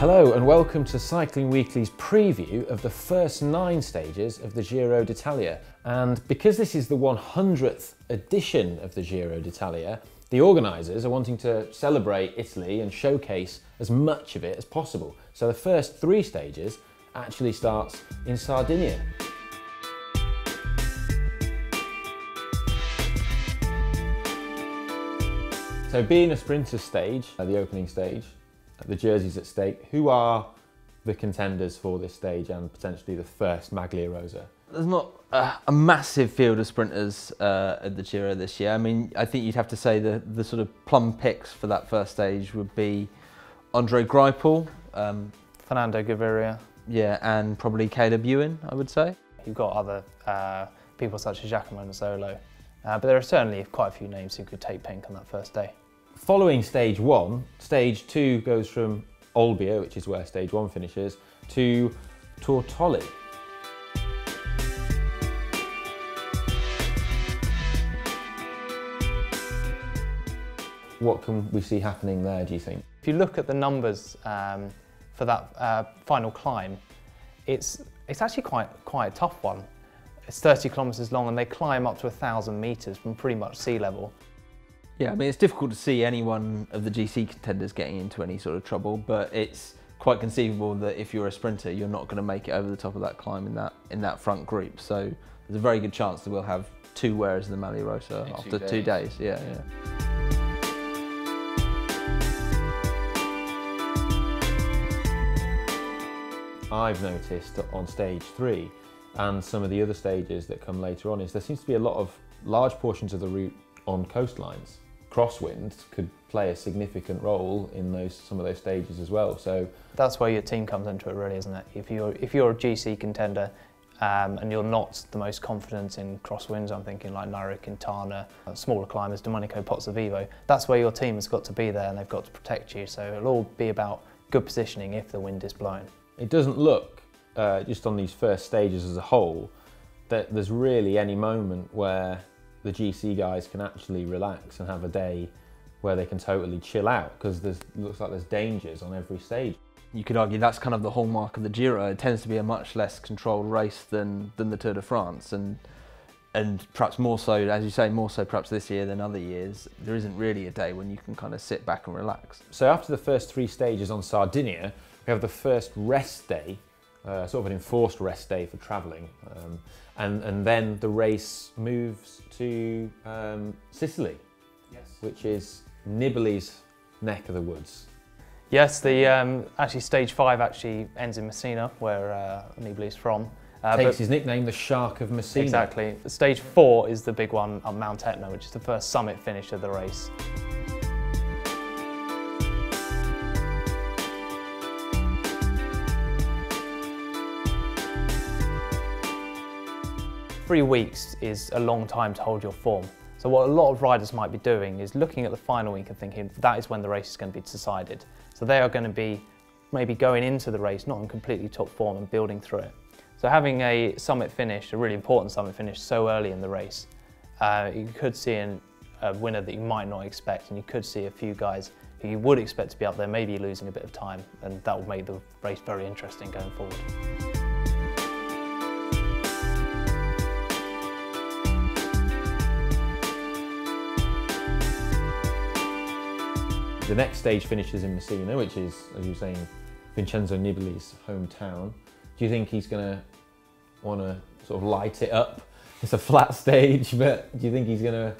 Hello and welcome to Cycling Weekly's preview of the first 9 stages of the Giro d'Italia. And because this is the 100th edition of the Giro d'Italia, the organisers are wanting to celebrate Italy and showcase as much of it as possible. So the first 3 stages actually starts in Sardinia. So being a sprinter stage, the opening stage, the jerseys at stake, who are the contenders for this stage and potentially the first Maglia Rosa? There's not a massive field of sprinters at the Giro this year. I mean, I think you'd have to say the sort of plum picks for that first stage would be Andre Greipel, Fernando Gaviria. Yeah, and probably Caleb Ewan, I would say. You've got other people such as Giacomo Nizzolo, but there are certainly quite a few names who could take pink on that first day. Following stage 1, stage 2 goes from Olbia, which is where stage 1 finishes, to Tortoli. What can we see happening there, do you think? If you look at the numbers for that final climb, it's actually quite a tough one. It's 30 kilometres long and they climb up to 1,000 metres from pretty much sea level. Yeah, I mean, it's difficult to see any one of the GC contenders getting into any sort of trouble, but it's quite conceivable that if you're a sprinter, you're not going to make it over the top of that climb in that front group. So there's a very good chance that we'll have 2 wearers of the Maglia Rosa after 2 days. Yeah. I've noticed on stage 3 and some of the other stages that come later on is there seems to be a lot of large portions of the route on coastlines. Crosswind could play a significant role in some of those stages as well. So that's where your team comes into it, really, isn't it? If you're a GC contender and you're not the most confident in crosswinds, I'm thinking like Nairo Quintana, smaller climbers, Domenico Pozzovivo, that's where your team has got to be there and they've got to protect you. So it'll all be about good positioning if the wind is blowing. It doesn't look, just on these first stages as a whole, that there's really any moment where the GC guys can actually relax and have a day where they can totally chill out, because looks like there's dangers on every stage. You could argue that's kind of the hallmark of the Giro. It tends to be a much less controlled race than the Tour de France, and perhaps more so, as you say, more so perhaps this year than other years. There isn't really a day when you can kind of sit back and relax. So after the first 3 stages on Sardinia, we have the first rest day, sort of an enforced rest day for travelling, and then the race moves to Sicily, yes, which is Nibali's neck of the woods. Yes, actually stage 5 actually ends in Messina, where Nibali's from. Takes his nickname, the Shark of Messina. Exactly. Stage 4 is the big one on Mount Etna, which is the first summit finish of the race. Three weeks is a long time to hold your form. So what a lot of riders might be doing is looking at the final week and thinking that is when the race is going to be decided. So they are going to be maybe going into the race not in completely top form and building through it. So having a summit finish, a really important summit finish so early in the race, you could see a winner that you might not expect, and you could see a few guys who you would expect to be up there maybe losing a bit of time, and that will make the race very interesting going forward. The next stage finishes in Messina, which is, as you were saying, Vincenzo Nibali's hometown. Do you think he's going to want to sort of light it up? It's a flat stage, but do you think he's going to?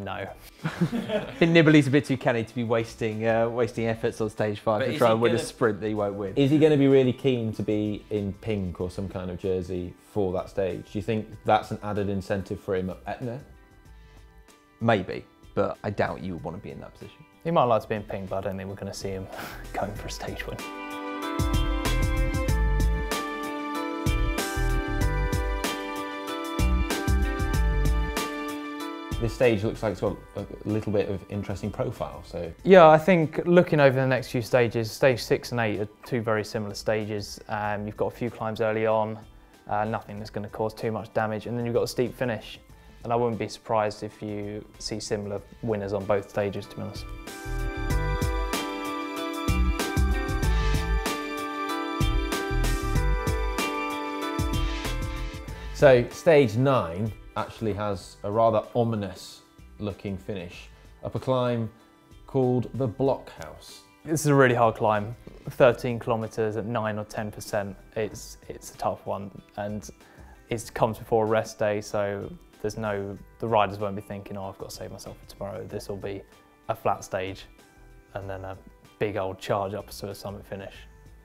No. I think Nibali's a bit too canny to be wasting efforts on stage 5 to try and win a sprint that he won't win. Is he going to be really keen to be in pink or some kind of jersey for that stage? Do you think that's an added incentive for him at Etna? Maybe, but I doubt you would want to be in that position. He might like to be in pink, but I don't think we're going to see him going for a stage win. This stage looks like it's got a little bit of interesting profile. So yeah, I think looking over the next few stages, stage 6 and 8 are 2 very similar stages. You've got a few climbs early on, nothing that's going to cause too much damage, and then you've got a steep finish. And I wouldn't be surprised if you see similar winners on both stages, to be honest. So stage 9 actually has a rather ominous looking finish up a climb called the Blockhouse. This is a really hard climb, 13 kilometres at 9 or 10%. It's a tough one, and it comes before a rest day, so the riders won't be thinking, oh, I've got to save myself for tomorrow. This will be a flat stage and then a big old charge up to a summit finish.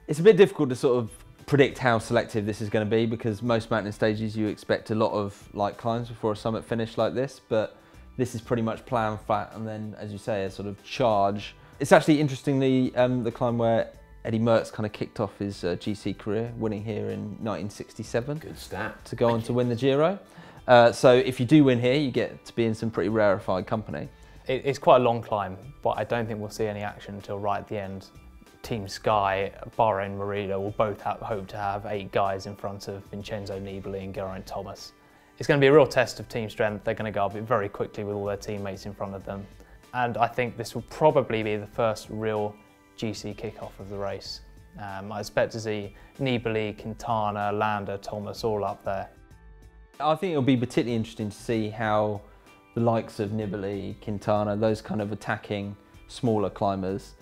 It's a bit difficult to sort of predict how selective this is going to be, because most mountain stages you expect a lot of light climbs before a summit finish like this, but this is pretty much plan flat and then, as you say, a sort of charge. It's actually interestingly the climb where Eddie Merckx kind of kicked off his GC career, winning here in 1967. Good stat. To go on to win the Giro. So if you do win here, you get to be in some pretty rarefied company. It's quite a long climb, but I don't think we'll see any action until right at the end. Team Sky, Bahrain Merida will both hope to have 8 guys in front of Vincenzo Nibali and Geraint Thomas. It's going to be a real test of team strength. They're going to go up it very quickly with all their teammates in front of them. And I think this will probably be the first real GC kickoff of the race. I expect to see Nibali, Quintana, Landa, Thomas all up there. I think it'll be particularly interesting to see how the likes of Nibali, Quintana, those kind of attacking smaller climbers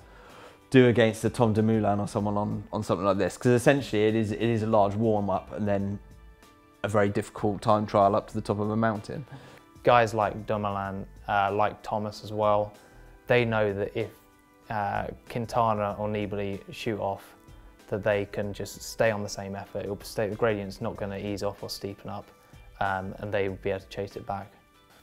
do against the Tom Dumoulin or someone on something like this, because essentially it is a large warm-up and then a very difficult time trial up to the top of a mountain. Guys like Dumoulin, like Thomas as well, they know that if Quintana or Nibali shoot off, that they can just stay on the same effort. The gradient's not going to ease off or steepen up, and they will be able to chase it back.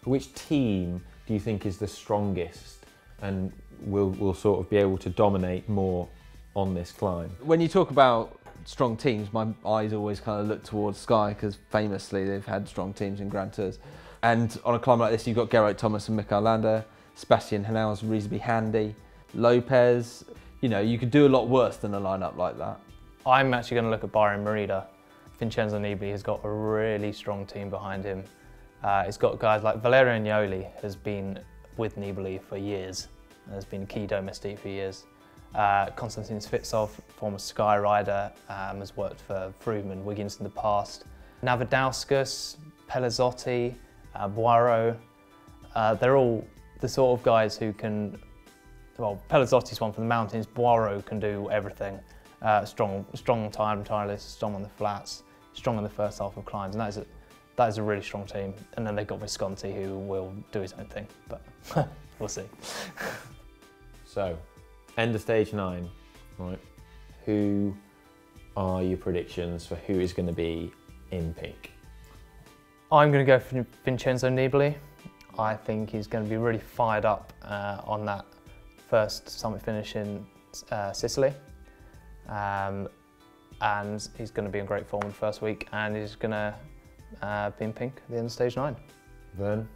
Which team do you think is the strongest and will sort of be able to dominate more on this climb? When you talk about strong teams, my eyes always kind of look towards Sky, because famously they've had strong teams in Grand Tours. And on a climb like this, you've got Geraint Thomas and Mikel Landa. Sebastian Henau's reasonably handy. Lopez, you know, you could do a lot worse than a lineup like that. I'm actually going to look at Bahrain Merida. Vincenzo Nibali has got a really strong team behind him. He's got guys like Valerio Agnoli, has been with Nibali for years, and has been a key domestique for years. Konstantin Svitsov, former Sky rider, has worked for Froome and Wiggins in the past. Navadauskas, Pelazzotti, Boiro, they're all the sort of guys who can, well, Pelazzotti's one for the mountains, Boiro can do everything. Strong time trialist, strong on the flats, strong in the first half of climbs, and that is a really strong team. And then they've got Visconti, who will do his own thing, but we'll see. So, end of stage 9, right? Who are your predictions for who is going to be in pink? I'm going to go for Vincenzo Nibali. I think he's going to be really fired up on that first summit finish in Sicily. And he's going to be in great form in the first week, and he's going to be in pink at the end of stage 9. Vern?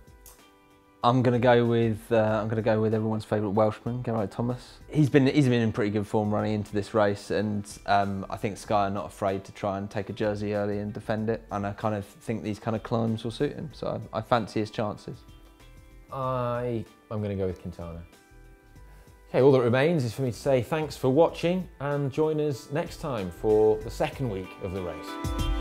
I'm going to go with everyone's favourite Welshman, Geraint Thomas. He's been in pretty good form running into this race, and I think Sky are not afraid to try and take a jersey early and defend it. And I kind of think these kind of climbs will suit him, so I fancy his chances. I'm going to go with Quintana. Okay, all that remains is for me to say thanks for watching, and join us next time for the second week of the race.